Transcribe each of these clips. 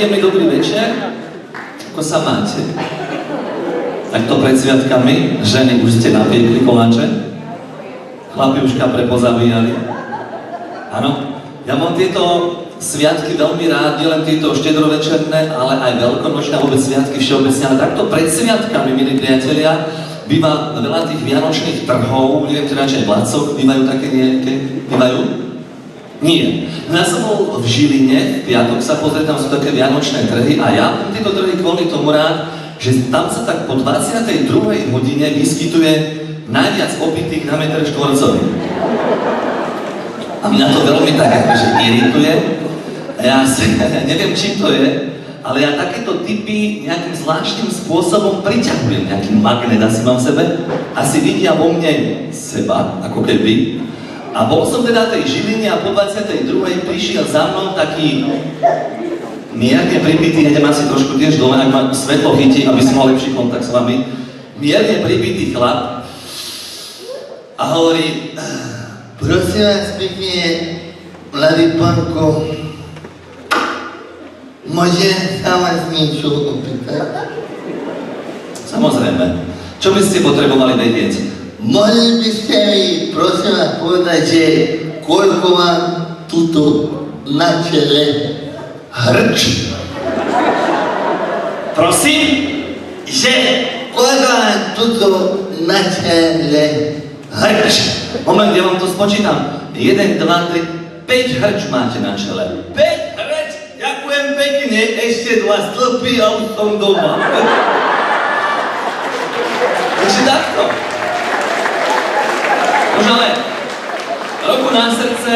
Príjemný dobrý večer. Ako sa máte? Takto pred sviatkami, ženy už ste napiekli koláče? Chlapi už kapre pozabíjali? Áno? Ja mám tieto sviatky veľmi rád, nielen tieto štedrovečerné, ale aj veľkonočné, vôbec sviatky všeobecne, ale takto pred sviatkami, milí priatelia, býva veľa tých vianočných trhov, neviem, či radšej v Lacoch, bývajú také nejaké, bývajú? Nie. Ja som bol v Žiline, v piatok sa pozrieť, tam sú také vianočné trhy a ja mám tieto trhy kvôli tomu rád, že tam sa tak po 22. hodine vyskytuje najviac opitých na metr štvorcový. A mňa to veľmi tak akože irituje. A ja neviem, čím to je, ale ja takéto typy nejakým zvláštnym spôsobom priťahujem, nejaký magnet asi mám v sebe. Asi vidia vo mne seba, ako keby. A bol som teda tej Žiline a po 22. prišiel za mnou taký mierne pripitý, idem asi trošku tiež dole, ak ma svetlo chytí, aby som mal lepší kontakt s vami. Mierne pripitý chlap a hovorí: prosím vás pekne, mladý pánko, môžem sa vás niečo opýtať? Samozrejme. Čo by ste potrebovali vedieť? Mohli by ste mi, prosím vás, povedať, že koľko mám tuto na čele hrč? Prosím? Že koľko mám tuto na čele hrč? Moment, ja vám to spočítam. 1, 2, 3, 5 hrč máte na čele. 5 hrč? Ďakujem pekne, ešte 2 stĺpy a už som doma. Takže takto. Už ale ruku na srdce,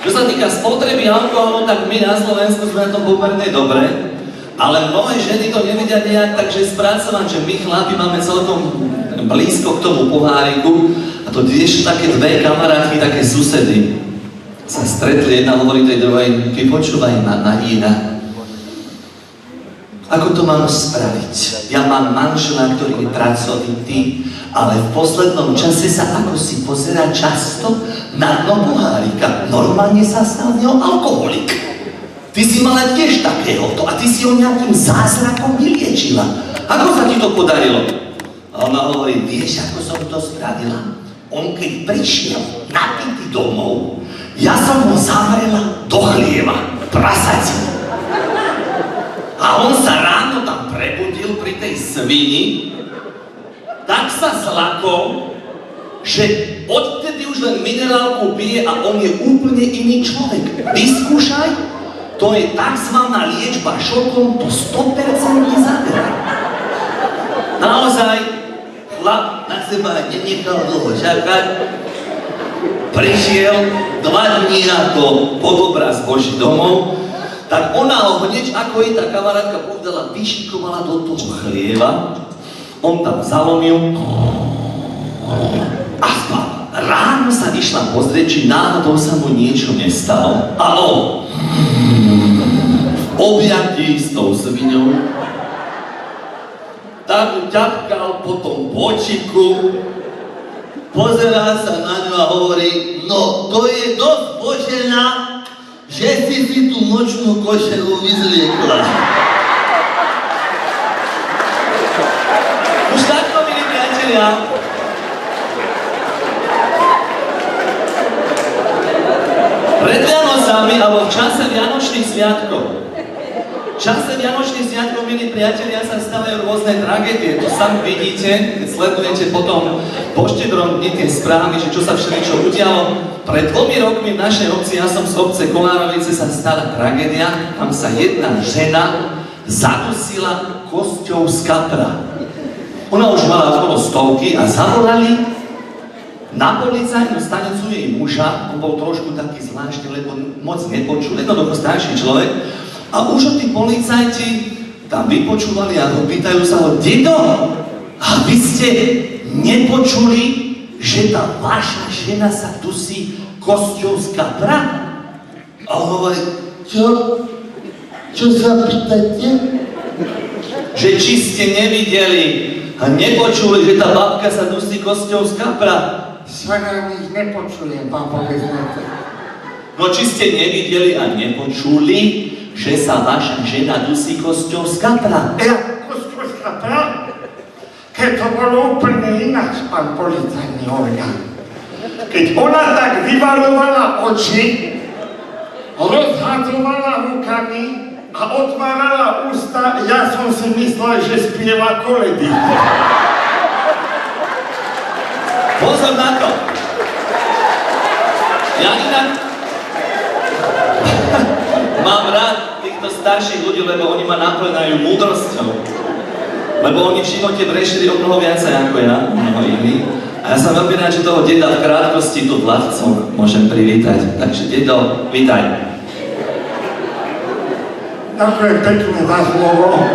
čo sa týka spotreby alkoholu, tak my na Slovensku sme na tom pomerne dobre, ale mnohé ženy to nevedia nejak takže spracovať, že my chlapi máme celkom blízko k tomu poháriku a to tiež také dve kamarátky, také susedy sa stretli, jedna hovorí tej druhej: ty počúvaj ma, Marina, ako to mám spraviť? Ja mám manžela, ktorý je pracovitý, ale v poslednom čase sa ako si pozerá často na dno pohárika. Normálne sa stal z neho alkoholik. Ty si mala tiež takéhoto a ty si ho nejakým zázrakom vyliečila. Ako sa ti to podarilo? A ona hovorí: vieš, ako som to spravila? On keď prišiel napitý domov, ja som ho zavrela do chlieva, prasaci. A on sa ráno tam prebudil pri tej svini, tak sa zlakol, že odtedy už len minerálku pije a on je úplne iný človek. Vyskúšaj, to je takzvaná liečba šokom, to 100% zaberá. Naozaj, chlap na seba nenechal dlho čakať, prišiel 2 dní na to pod obraz Boží domov, tak ona ho hneď, ako jej tá kamarátka povedala, vyšikovala do toho chlieva, on tam zalomil a spal. Ráno sa išla pozrieť, či náhodou sa mu niečo nestalo. A on v objatí s tou sviňou tak ťapkal po tom bočiku, pozerá sa na ňu a hovorí: no to je dosť požeľná, že si tú nočnú košelu vyzliekla. Už takto, milí priatelia. Pred Vianocami, alebo v čase Vianočných sviatkov. V čase Vianočných sviatkov, milí priatelia, sa stávajú rôzne tragédie. To sami vidíte, keď sledujete potom po Štedrom dni tie správy, že čo sa všeličo udialo. Pred 2 rokmi v našej obci, ja som z obce Kolárovice, sa stala tragédia. Tam sa jedna žena zadusila kosťou z kapra. Ona už mala okolo 100 a zavolali na policajnú stanicu jej muža. On bol trošku taký zvláštny, lebo moc nepočul, jednoducho starší človek. A už tí policajti tam vypočúvali a pýtajú sa ho: dedo, a vy ste nepočuli, že tá vaša žena sa dusí kosťou z kapra? A on hovorí: čo? Čo sa pýtate? Že či ste nevideli a nepočuli, že tá babka sa dusí kosťou z kapra? Svojho ich nepočujem, pán povedz. No či ste nevideli a nepočuli, že sa vaša žena dusí kosťou z kapra. Kosťou z kapra? Keď to bolo úplne ináč, pán policajný orgán. Keď ona tak vyvaľovala oči, rozhadzovala rukami a otvárala ústa, ja som si myslel, že spieva koledy. Pozor na to! Ja inak mám rád týchto starších ľudí, lebo oni ma naplňajú múdrosťou. Lebo oni v živote brešili o mnoho viacej ako ja, mnoho iní. A ja som veľmi rád, že toho deda v krátkosti tu v Lavcoch môžem privítať. Takže dedo, vítaj. Ďakujem pekne za slovo.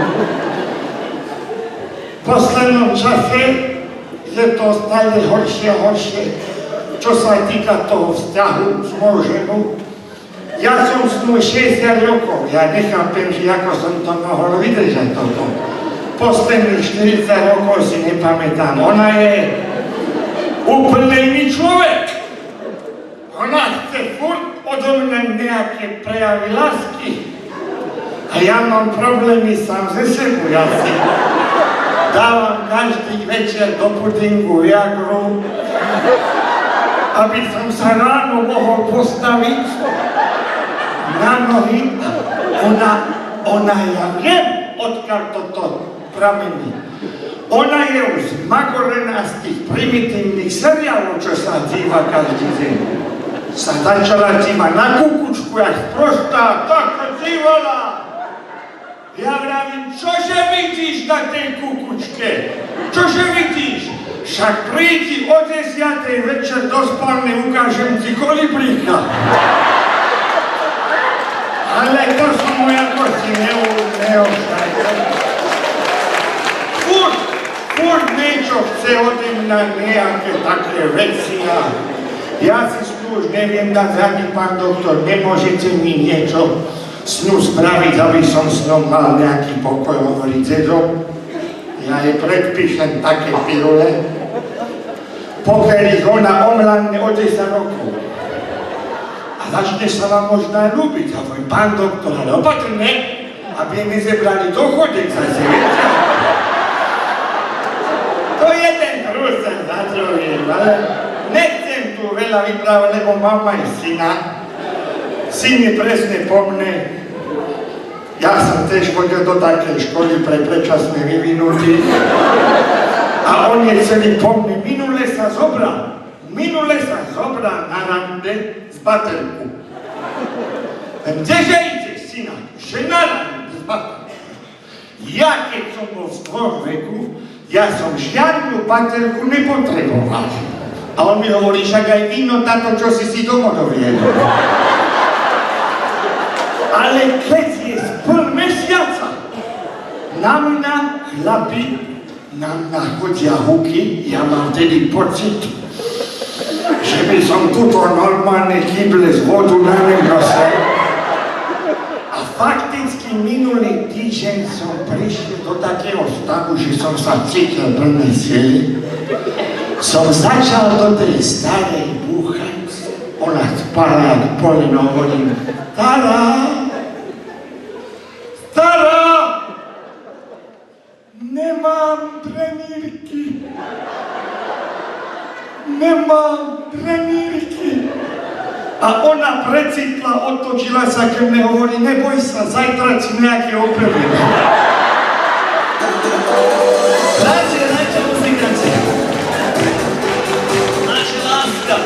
V poslednom čase je to stále horšie a horšie, čo sa týka toho vzťahu s mojou ženou. Ja som s ňou 60 rokov, ja nechápem, že ako som to mohol vydržať toto. Posledných 40 rokov si nepamätám, ona je úplne iný človek. Ona chce furt odo mňa nejaké prejavy lásky. A ja mám problémy sám ze sebou, ja si dávam každý večer do pudingu Viagru, aby som sa ráno mohol postaviť na nohy. Ona ja viem, odkiaľ toto pramení. Ona je už zmagorená z tých primitívnych seriálov, čo sa díva každý deň. Sa začala dívať na kukučku, jak prostá, tak sa dívala. Ja vravím, čože vidíš na tej kukučke? Čože vidíš? Však prídi o 10. večer do spálne, ukážem ti kolibríka. Ale to som mu ako si neošajal. Furt niečo chce ode mňa nejaké také veci a ja si už neviem dať rady, pán doktor, nemôžete mi niečo s ňou spraviť, aby som s ňou mal nejaký pokoj, hovorí dedo. Ja jej predpíšem také pilule, pokiaľ ich ona omladne o 10 rokov. A začne sa vám možno aj ľúbiť. A hovorím, pán doktor, ale opatrne, aby mi zebrali dochodek zase. To je ten trúsen za druhým, ale nechcem tu veľa vyprávať, lebo mám aj syna. Syn je presne po mne. Ja som tiež chodil do takej školy pre predčasne vyvinutí. A on je celý po mne. Minule sa zobral na rande z baterku. Kdeže ideš, syna? Že na rande z baterku. Ja, keď som bol v tvojom veku, ja som žiadnu baterku nepotreboval. A on mi hovorí, však aj víno táto, čo si doma doviedol. Ale keď je z pol mesiaca, na mňa chlapi, na mňa chodia huky, ja mám tedy pocit, že by som tuto normálne kyble z vodu na nenosel. A fakticky minulý týždeň som prišiel do takého stavu, že som sa cítil plný sily. Som začal do tej starej búchať, ona spala jak poleno, hovorím, Stará, nemám trenírky. A ona precitla, otočila sa ke mne, hovorí, neboj sa, zajtra ti nejaké operujeme. Dajte muzikanci. Naša láska.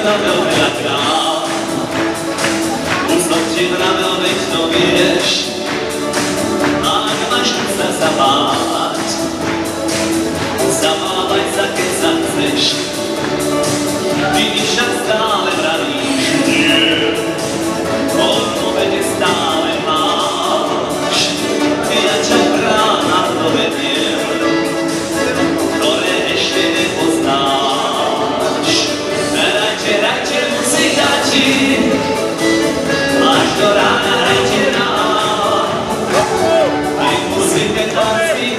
Vravel veľakrát, už som ti vravel, veď to vieš, ak máš tu sa zabávať, zabávaj sa, keď sa chceš. Ty mi však stále vravíš, nie, odpovede stále máš. Ja ťa brána dovediem, ktoré ešte nepoznáš. Radšej musí dať až do rána, radšej nám. Aj muzike tancí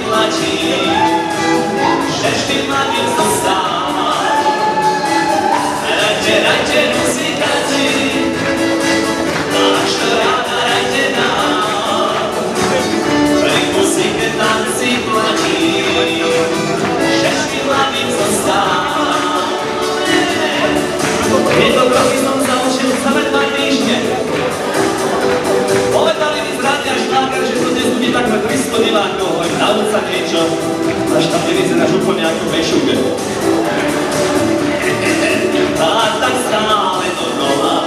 čo? Až tam nevyzeráš úplne ako Mešuge. A tak stále dokola,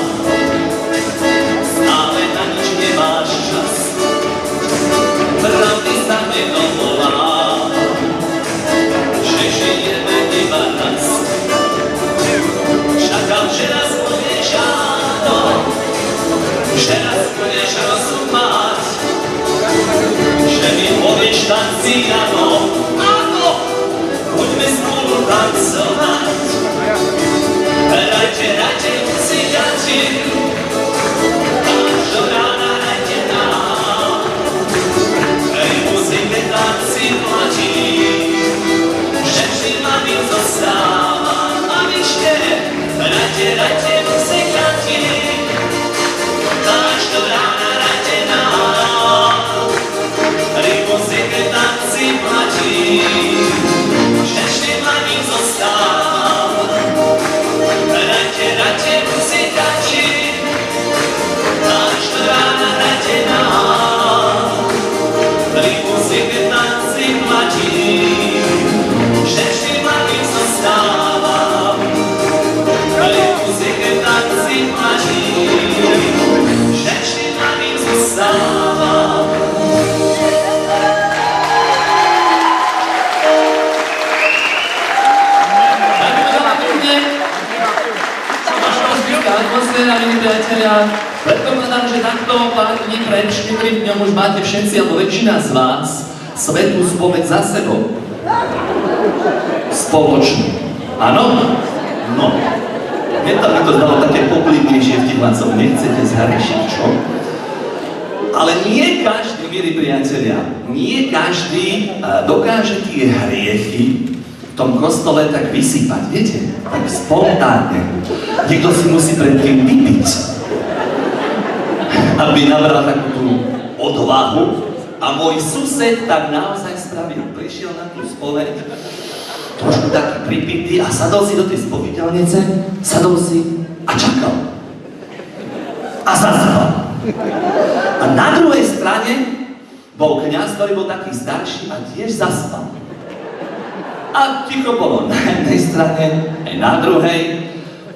stále na nič nemáš čas. Pravdy sa nedovolá, že žijeme iba raz. Čakám, že raz povieš áno, že raz budeš rozumať, že mi povieš tanci áno, áno, poďme spolu tancovať. Hrajte, hrajte, muzikanti, až do rána hrajte nám. Hej, muzike tanci platí, že vždy ma mi zostáva. A vyšte, hrajte, hrajte, muzikanti, až do rána hrajte nám. Hej, muzike tanci platí, že vždy ma mi zostáva. Hrajte, muzikanti, až do rána hrajte nám. Pri muzike tanci platí, že vždy mladým zostávam. Pri muzike tanci platí, že vždy mladým zostávam. Atmosféra, milí priatelia, predpokladám, že takto pár dní preč, ktorým dňom už máte všetci, alebo väčšina z vás, svetú spoveď za sebou. Spoločne. Áno? No. Mne tam by to zdalo také poplivnejšie vtiplácov, nechcete zhrešiť, čo? Ale nie každý, milí priatelia, nie každý dokáže tie hriechy v tom kostole tak vysypať, viete? Tak spontánne. Niekto si musí predtým vypiť, aby nabral takú tú odvahu. A môj sused tak naozaj spravil. Prišiel na tú spoveď, trošku taký pripitý a sadol si do tej spoviteľnice, sadol si a čakal. A zaspal. A na druhej strane bol kňaz, ktorý bol taký starší a tiež zaspal. A ticho bolo na jednej strane, aj na druhej.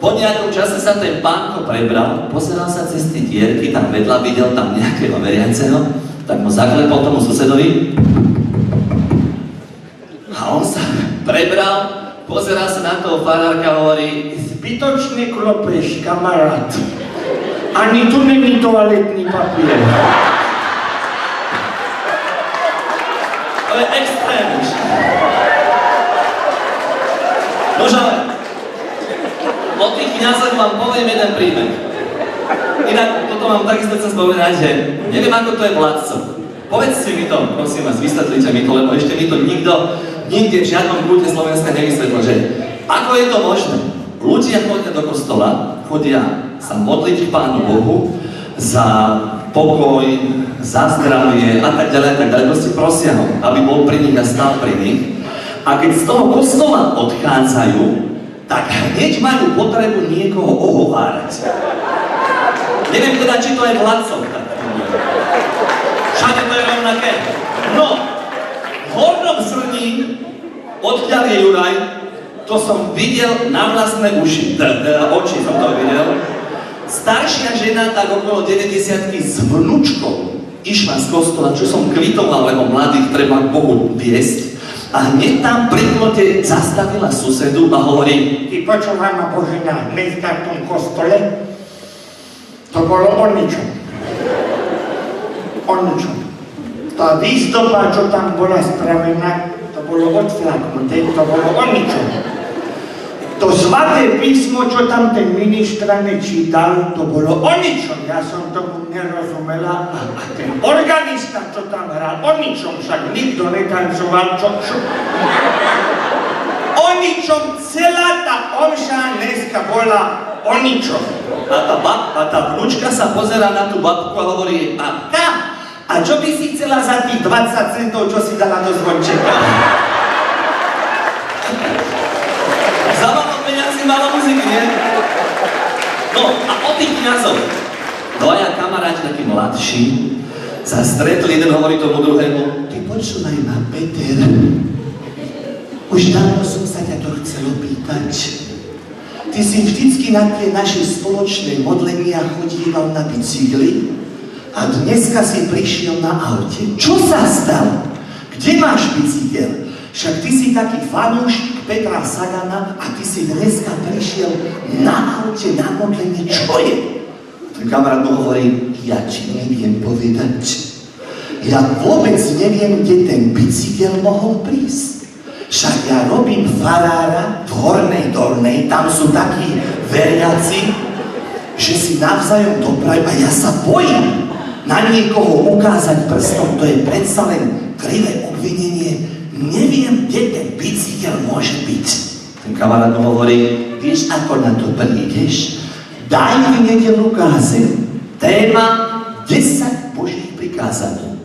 Po nejakom čase sa ten pánko prebral, pozeral sa cez tie dierky, tam vedľa videl tam nejakého veriaceho, tak mu zaklepol tomu susedovi. A on sa prebral, pozeral sa na toho farárka a hovorí: Zbytočne klopeš, kamarát. Ani tu není toaletný papier. To je extrém. Nože, o tých kňazoch vám poviem jeden príbeh. Inak toto vám takisto chcem spovedať, že neviem, ako to je vládcov. Povedzte mi to, prosím vás, vysvetlite mi to, lebo ešte mi to nikto nikde v žiadnom kúte Slovenska nevysvetlil, že ako je to možné? Ľudia chodia do kostola, chodia sa modliť k Pánu Bohu za pokoj, za zdravie a tak ďalej, proste prosia ho, aby bol pri nich a stál pri nich. A keď z toho kostola odchádzajú, tak hneď majú potrebu niekoho ohovárať. Neviem teda, či to je vládcov. Všade to je rovnaké. No, v Hornom Srní, odkiaľ je Juraj, to som videl na vlastné oči som to videl. Staršia žena, tak okolo 90-ky s vnúčkou, išla z kostola, čo som kvitoval, lebo mladých treba k Bohu viesť. A hneď tam pri plote zastavila susedu a hovorí: Ty počúvaj ma, Božena, dneska v tom kostole to bolo o ničom. O ničom. Tá výzdoba, čo tam bola spravená, to bolo odflaknuté, to bolo o ničom. To sväté písmo, čo tam ten ministrane čítal, to bolo o ničom. Ja som tomu nerozumela. A ten organista, čo tam hral, o ničom, však nikto netancoval, čo? O ničom, celá tá omša dneska bola o ničom. A tá vnúčka sa pozerá na tú babku a hovorí: Babka, a čo by si chcela za tých 20 centov, čo si dala do zvončeka? Za málo peňazí, málo muziky, nie? No a o tých kňazov. Dvaja kamaráti, takí mladší, sa stretli, jeden hovorí tomu druhému: Ty Počúvaj ma, Peter. Už dávno som sa ťa to chcel opýtať. Ty si vždycky na tie naše spoločné modlenia chodíval na bicykli a dneska si prišiel na aute. Čo sa stalo? Kde máš bicykel? Však ty si taký fanúšik Petra Sagana a ty si dneska prišiel na aute na modlenie. Čo je? Ten kamarát mu hovorí, ja ti neviem povedať. Ja vôbec neviem, kde ten bicykel mohol prísť. Však ja robím farára v Hornej Dolnej, tam sú takí veriaci, že si navzájom doprajú a ja sa bojím na niekoho ukázať prstom, to je predsa len krivé obvinenie. Neviem, kde ten bicykel môže byť. Ten kamarát mu hovorí, vieš, ako na to prídeš? Daj v nedeľu kázeň. Téma 10 Božích prikázaní.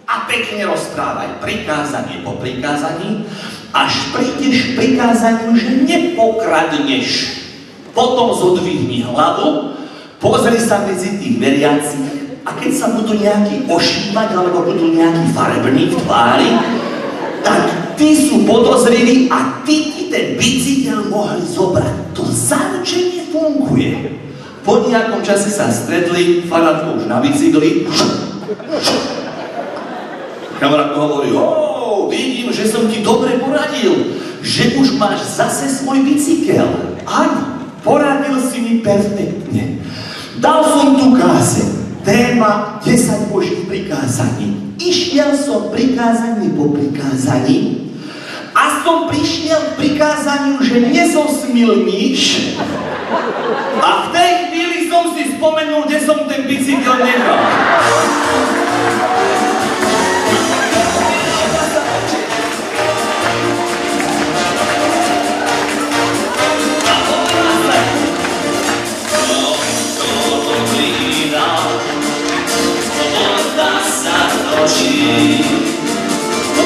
A pekne rozprávaj prikázanie po prikázaní, až prídeš k prikázaniu, že nepokradneš. Potom zodvihni hlavu, pozri sa medzi tých veriacich a keď sa budú nejakí ošívať alebo budú nejakí farební v tvári, tak tí sú podozriví a ty ten bicykel mohli zobrať. To zaručenie funguje. Po nejakom čase sa stretli, farátko už na bicykli. Kamarát hovorí, vidím, že som ti dobre poradil, že už máš zase svoj bicykel. Áno, poradil si mi perfektne. Dal som tu kázeň, téma 10 Božích prikázaní. Išiel som prikázaní po prikázaní a som prišiel k prikázaniu, že nezosmilníš a v tej chvíli som si spomenul, kde som ten bicykel nechal.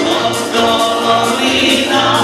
Od kolína